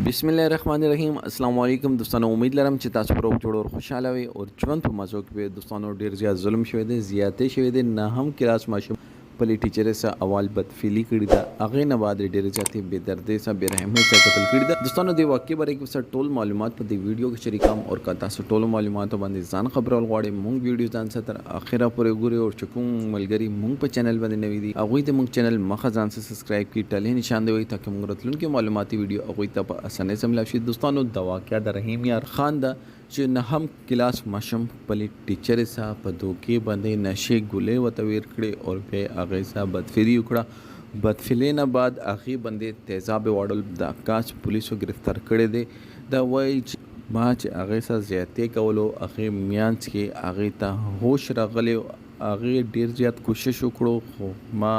बिस्मिल्लाहिर्रहमानिर्रहीम अस्सलाम वालेकुम दोस्तों, उम्मीद लरम چې تاسو پر جوړ او خوشاله وي او ژوند په مزو کې دوستانو ډیر زیات ظلم شوی دی، زیاتې شوی دی، نه هم کلاس ماشوم پلی ټیچر سره اول بدفعلی کړی دا هغه نه بعد ډیر زیاتې بے دردی سره بے رحمۍ سره قتل کړی دا دوستانو دی واقعي باره کې سره ټول معلومات په دې ویډیو کې شریکم او کا تاسو ټول معلومات باندې ځان خبرول غواړئ مونږ ویډیو ځان سره تر اخره پورې ګورئ او چکم ملګری مونږ په چینل باندې نوی دي هغه ته مونږ چینل مخه ځان سره سبسکرایب کړئ ټلې نشان دی تاکي مونږ راتلونکي معلوماتي ویډیو هغه ته په اسانه سره ملاشي دوستانو دا واقعیا د رحیم یار خان دا چې نه هم کلاس ماشوم پلی ټیچر سره په دوکي باندې نشي ګولې وتویر کړي او به هغه سره بدفعلی وکړه بدفعلی نه بعد هغه باندې تیزاب وړل د کاش پولیسو گرفتار کړي دي دا وایي ما چې هغه سره زیاتې کولو هغه میانس کې هغه ته هوش راغلی هغه ډیر زیات کوشش وکړو خو ما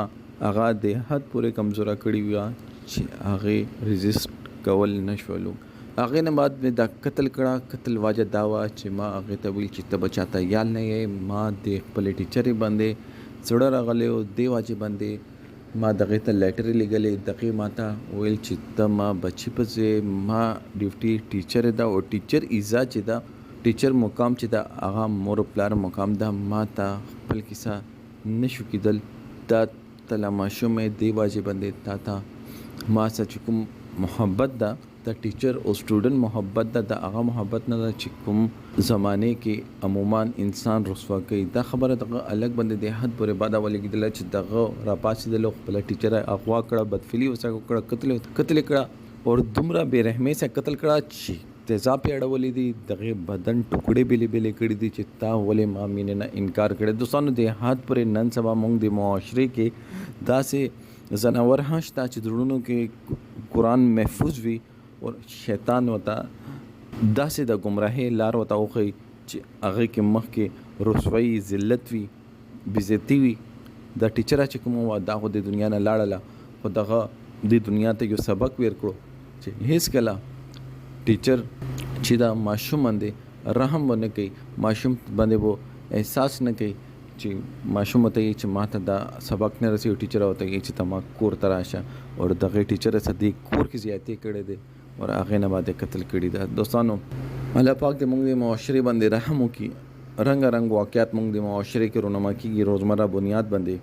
هغه د حد پورې کمزورا کړی و چې هغه ریزیست کول نشولو هغه نه بعد مې دا قتل کړه قتل واجه داوا چې ما هغه ته ویل چې ته بچاته یال نه یې ما د خپل ټیچر باندې سړه راغلی او دی واجه باندې ما دغه ته لیټر لګلې دغه ماته ویل چې ته ما بچی پځې ما ډیوټي ټیچر دا او ټیچر ایزا چې دا ټیچر مقام چې دا هغه مور پلار مقام دا ما ته خپل کیسه نشو کېدل دا تلماشو مې دی واجه باندې تا ما سره کوم محبت دا د ټیچر او سټوډنټ محبت د هغه محبت نه چې کوم زمانه کې عموما انسان رسوا کوي دا خبره دغه الګ باندې د حد پورې بعد ولګیدل چې دغه را پاسې د خپل ټیچر اغوا کړه بدفعلی وسه کړه قتل کړه او دومره بے رحمۍ سره قتل کړه چې تیزاب اړولې دي دغه بدن ټوکړې بلې کړې دي چې تا ولې ما مینه نه انکار کړي دوستانو د حد پورې نن سبا موږ د معاشره کې داسې زناور هشتا چې درونو کې قرآن محفوظ وي اور شیطان وتا داسې د گمراهۍ لار وتا اوخی چې هغه کې مخ کې رسوایی ذلت وي بیزتی وي د ټیچر چې کوم دا خو د دنیا نه لاړله خو دغه د دنیا ته یو سبق ورکړو چې هیڅ کله ټیچر چې دا ماشوم باندې رحم ونه کوي ماشوم باندې وو احساس نه کوي چې ماشوم ته چې ماته دا سبق نه رسي ټیچر وته چې تما کور تراشه او دغه ټیچر صدیق کور کې زیاتې کړي دي اور هغه نه باندې قتل کړي دا دوستانو الله پاک دې موږ د معاشري باندې رحم وکړي رنگ واقعیت موږ د معاشري کې رونما کیږي روزمره بنیاد باندې